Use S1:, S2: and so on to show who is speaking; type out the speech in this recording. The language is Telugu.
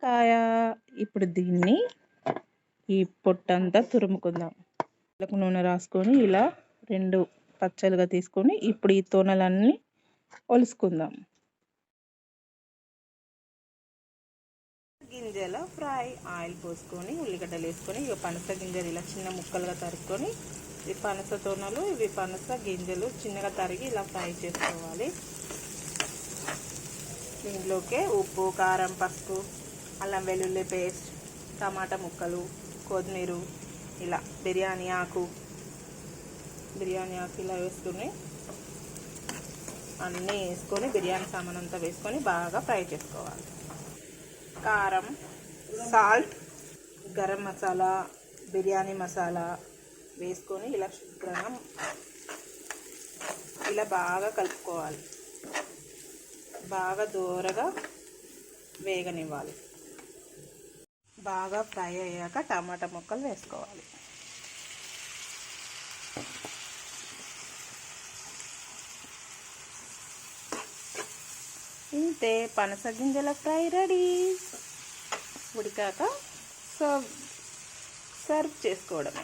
S1: కాయ. ఇప్పుడు దీన్ని ఈ పొట్టంతా తురుముకుందాం. నూనె రాసుకొని ఇలా 2 పచ్చలుగా తీసుకొని ఇప్పుడు ఈ తొనలన్నీ ఒలుసుకుందాం. గింజల ఫ్రై. ఆయిల్ పోసుకొని ఉల్లిగడ్డలు వేసుకొని ఇవి పనస గింజలు ఇలా చిన్న ముక్కలుగా తరుక్కొని ఇవి పనస తొనలు, ఇవి పనస గింజలు చిన్నగా తరిగి ఇలా ఫ్రై చేసుకోవాలి. దీంట్లోకే ఉప్పు, కారం, పసుపు, అల్లం వెల్లుల్లి పేస్ట్, టమాటా ముక్కలు, కొత్తిమీర, ఇలా బిర్యానీ ఆకు ఇలా వేసుకుని అన్నీ వేసుకొని బిర్యానీ సామాన్ అంతా వేసుకొని బాగా ఫ్రై చేసుకోవాలి. కారం, సాల్ట్, గరం మసాలా, బిర్యానీ మసాలా వేసుకొని ఇలా శుభ్రంగా ఇలా బాగా కలుపుకోవాలి. బాగా దూరగా వేగనివ్వాలి. బాగా ఫ్రై అయ్యాక టమాటా ముక్కలు వేసుకోవాలి. ఇంతే, పనస గింజల ఫ్రై రెడీ. ఉడికాక సర్వ్ చేసుకోవడమే.